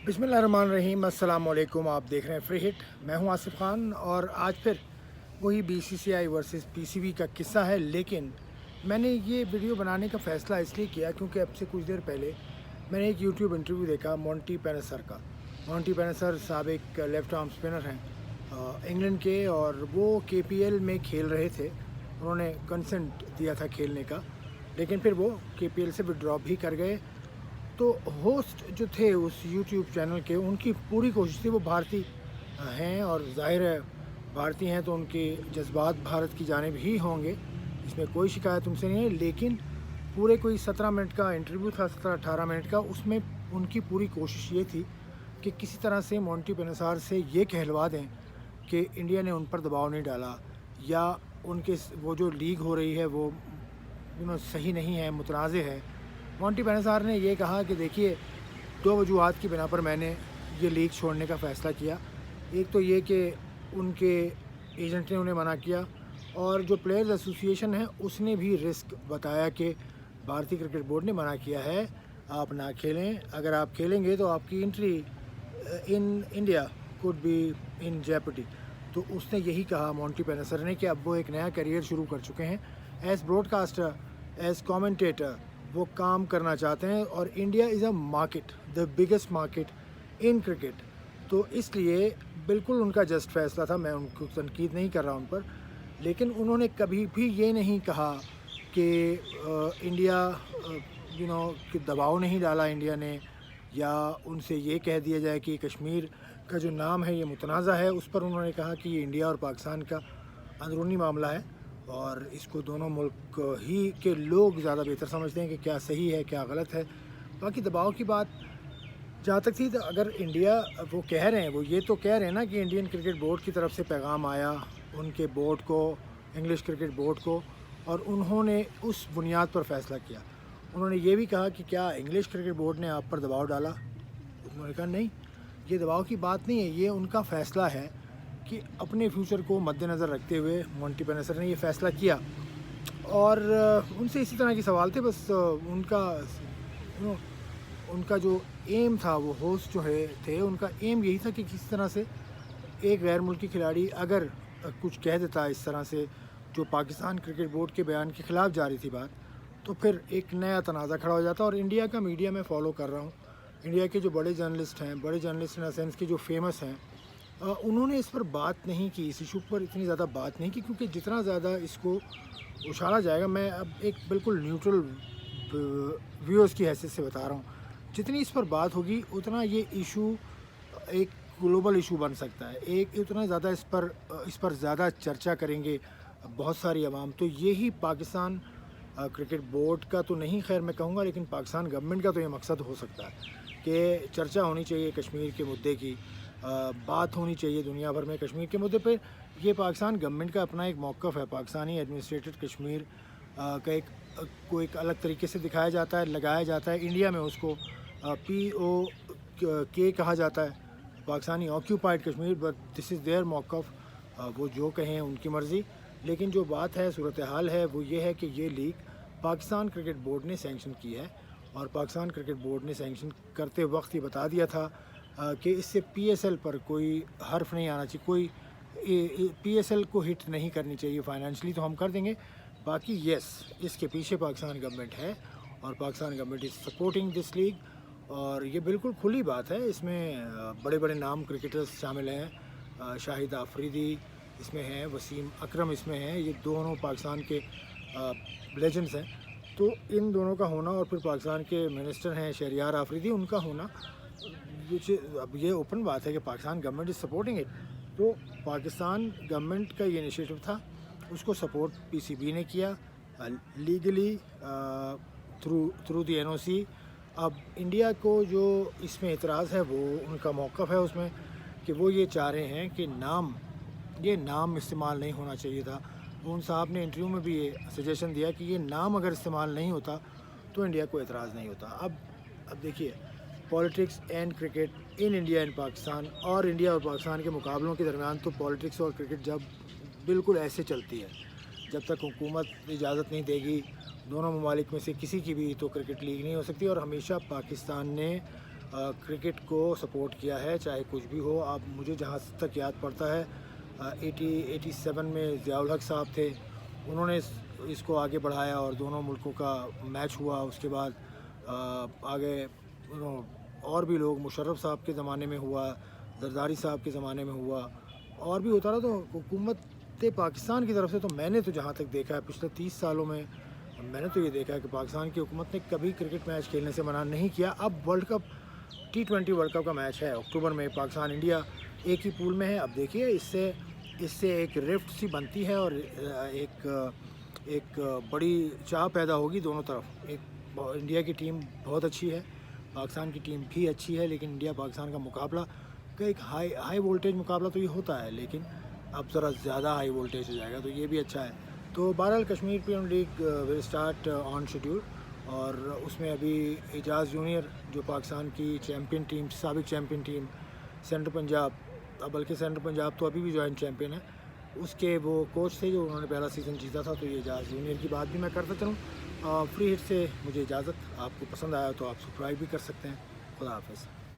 बिस्मिल्लाहिर्रहमानिर्रहीम, अस्सलाम वालेकुम। आप देख रहे हैं फ्री हिट। मैं हूं आसिफ खान और आज फिर वही बीसीसीआई वर्सेस पीसीबी का किस्सा है। लेकिन मैंने ये वीडियो बनाने का फ़ैसला इसलिए किया क्योंकि अब से कुछ देर पहले मैंने एक यूट्यूब इंटरव्यू देखा मॉन्टी पेनेसर का। मॉन्टी पेनेसर साबिक लेफ़्ट आर्म स्पिनर हैं इंग्लैंड के, और वो केपीएल में खेल रहे थे। उन्होंने कंसेंट दिया था खेलने का, लेकिन फिर वो केपीएल से विड्रॉ भी कर गए। तो होस्ट जो थे उस यूट्यूब चैनल के, उनकी पूरी कोशिश थी, वो भारतीय हैं और ज़ाहिर है भारतीय हैं तो उनके जज्बात भारत की जानिब ही होंगे, इसमें कोई शिकायत उनसे नहीं है। लेकिन पूरे कोई 17 मिनट का इंटरव्यू था, 17-18 मिनट का, उसमें उनकी पूरी कोशिश ये थी कि किसी तरह से मॉन्टी पेनेसर से ये कहलवा दें कि इंडिया ने उन पर दबाव नहीं डाला, या उनके वो जो लीग हो रही है वो सही नहीं है, मुतनाज़ है। मॉन्टी पेनेसर ने ये कहा कि देखिए, दो वजूहात की बिना पर मैंने ये लीग छोड़ने का फ़ैसला किया। एक तो ये कि उनके एजेंट ने उन्हें मना किया, और जो प्लेयर्स एसोसिएशन है उसने भी रिस्क बताया कि भारतीय क्रिकेट बोर्ड ने मना किया है, आप ना खेलें। अगर आप खेलेंगे तो आपकी entry in India could be in jeopardy. तो उसने यही कहा मॉन्टी पेनेसर ने कि अब वो एक नया करियर शुरू कर चुके हैं एज़ ब्रॉडकास्टर, एज़ कमेंटेटर। वो काम करना चाहते हैं और India is a market, the biggest market in cricket. तो इसलिए बिल्कुल उनका जस्ट फैसला था, मैं उनको तनकीद नहीं कर रहा उन पर। लेकिन उन्होंने कभी भी ये नहीं कहा कि इंडिया कि दबाव नहीं डाला इंडिया ने, या उनसे ये कह दिया जाए कि कश्मीर का जो नाम है ये मुतनाज़ा है। उस पर उन्होंने कहा कि ये इंडिया और पाकिस्तान का अंदरूनी मामला है और इसको दोनों मुल्क ही के लोग ज़्यादा बेहतर समझते हैं कि क्या सही है क्या गलत है। बाकी दबाव की बात जहाँ तक थी, तो अगर इंडिया, वो कह रहे हैं, वो ये तो कह रहे हैं ना कि इंडियन क्रिकेट बोर्ड की तरफ से पैगाम आया उनके बोर्ड को, इंग्लिश क्रिकेट बोर्ड को, और उन्होंने उस बुनियाद पर फ़ैसला किया। उन्होंने ये भी कहा कि क्या इंग्लिश क्रिकेट बोर्ड ने आप पर दबाव डाला? उन्होंने कहा नहीं, ये दबाव की बात नहीं है, ये उनका फ़ैसला है कि अपने फ्यूचर को मद्देनज़र रखते हुए मॉन्टी पेनेसर ने ये फ़ैसला किया। और उनसे इसी तरह के सवाल थे। बस उनका जो एम था, वो होस्ट जो है थे, उनका एम यही था कि किस तरह से एक गैर मुल्की खिलाड़ी अगर कुछ कह देता इस तरह से, जो पाकिस्तान क्रिकेट बोर्ड के बयान के ख़िलाफ़ जा रही थी बात, तो फिर एक नया तनाज़ा खड़ा हो जाता। और इंडिया का मीडिया मैं फ़ॉलो कर रहा हूँ, इंडिया के जो बड़े जर्नलिस्ट हैं, बड़े जर्नलिस्ट इन द सेंस के जो फेमस हैं, उन्होंने इस पर बात नहीं की, इस इशू पर इतनी ज़्यादा बात नहीं की, क्योंकि जितना ज़्यादा इसको उछाला जाएगा, मैं अब एक बिल्कुल न्यूट्रल व्यूअर्स की हैसियत से बता रहा हूँ, जितनी इस पर बात होगी उतना ये इशू एक ग्लोबल इशू बन सकता है। एक उतना ज़्यादा इस पर ज़्यादा चर्चा करेंगे बहुत सारी आवाम। तो यही पाकिस्तान क्रिकेट बोर्ड का तो नहीं, खैर मैं कहूँगा, लेकिन पाकिस्तान गवर्नमेंट का तो ये मकसद हो सकता है कि चर्चा होनी चाहिए कश्मीर के मुद्दे की, बात होनी चाहिए दुनिया भर में कश्मीर के मुद्दे पे। ये पाकिस्तान गवर्नमेंट का अपना एक मौक़िफ़ है। पाकिस्तानी एडमिनिस्ट्रेटेड कश्मीर का को एक अलग तरीके से दिखाया जाता है, लगाया जाता है। इंडिया में उसको POK कहा जाता है, Pakistani occupied Kashmir, but this is their मौक़िफ़। वो जो कहें उनकी मर्ज़ी। लेकिन जो बात है, सूरत हाल है, वो ये है कि ये लीग पाकिस्तान क्रिकेट बोर्ड ने सैंक्शन की है, और पाकिस्तान क्रिकेट बोर्ड ने सैंक्शन करते वक्त ये बता दिया था कि इससे PSL पर कोई हर्फ नहीं आना चाहिए, कोई PSL को हिट नहीं करनी चाहिए। फाइनेंशली तो हम कर देंगे, बाकी यस, इसके पीछे पाकिस्तान गवर्नमेंट है और Pakistan government is supporting this league. और ये बिल्कुल खुली बात है, इसमें बड़े बड़े नाम क्रिकेटर्स शामिल हैं, शाहिद आफरीदी इसमें हैं, वसीम अकरम इसमें हैं, ये दोनों पाकिस्तान के लेजेंड्स हैं। तो इन दोनों का होना, और फिर पाकिस्तान के मिनिस्टर हैं शहरियार आफरीदी, उनका होना, अब ये ओपन बात है कि Pakistan government is supporting it. तो पाकिस्तान गवर्नमेंट का ये इनिशिएटिव था, उसको सपोर्ट PCB ने किया लीगली थ्रू दी NOC। अब इंडिया को जो इसमें एतराज़ है, वो उनका मौक़िफ़ है उसमें कि वो ये चाह रहे हैं कि ये नाम इस्तेमाल नहीं होना चाहिए था। उन साहब ने इंटरव्यू में भी ये सजेशन दिया कि ये नाम अगर इस्तेमाल नहीं होता तो इंडिया को एतराज़ नहीं होता। अब देखिए, politics and cricket in India and Pakistan, और इंडिया और पाकिस्तान के मुकाबलों के दरमियान तो पॉलिटिक्स और क्रिकेट जब बिल्कुल ऐसे चलती है, जब तक हुकूमत इजाज़त नहीं देगी दोनों ममालिक में से किसी की भी, तो क्रिकेट लीग नहीं हो सकती। और हमेशा पाकिस्तान ने کرکٹ کو سپورٹ کیا ہے، چاہے کچھ بھی ہو. اب مجھے جہاں تک یاد پڑتا ہے 87 میں ضیاء الحق صاحب تھے، انہوں نے اس کو آگے بڑھایا اور دونوں ملکوں کا میچ ہوا. اس کے بعد آگے اور بھی لوگ، مشرف صاحب کے زمانے میں ہوا، زرداری صاحب کے زمانے میں ہوا، اور بھی ہوتا رہا. تو حکومت پاکستان کی طرف سے تو میں نے تو جہاں تک دیکھا ہے پچھلے 30 سالوں میں، میں نے تو یہ دیکھا ہے کہ پاکستان کی حکومت نے کبھی کرکٹ میچ کھیلنے سے منع نہیں کیا. اب world cup T20 world cup کا میچ ہے اکتوبر میں، پاکستان انڈیا ایک ہی پول میں ہے. اب دیکھیے اس سے ایک رفٹ سی بنتی ہے اور ایک بڑی چاہ پیدا ہوگی دونوں طرف. انڈیا کی ٹیم بہت اچھی ہے، پاکستان کی ٹیم بھی اچھی ہے، لیکن انڈیا پاکستان کا مقابلہ کا ایک ہائی وولٹیج مقابلہ تو یہ ہوتا ہے، لیکن اب ذرا زیادہ ہائی وولٹیج ہو جائے گا، تو یہ بھی اچھا ہے. تو بہرحال Kashmir premier league will start on schedule, اور اس میں ابھی اعجاز جونیئر جو پاکستان کی چیمپئن ٹیم، سابق چیمپئن ٹیم سینٹرل پنجاب، بلکہ سینٹرل پنجاب تو ابھی بھی جوائنٹ چیمپئن ہے، اس کے وہ کوچ تھے جو انہوں نے پہلا سیزن جیتا تھا. تو یہ اعجاز جونیئر کی بات بھی میں کرتا چلوں. فری ہٹ سے مجھے اجازت. آپ کو پسند آیا تو آپ سبسکرائب بھی کر سکتے ہیں. خدا حافظ.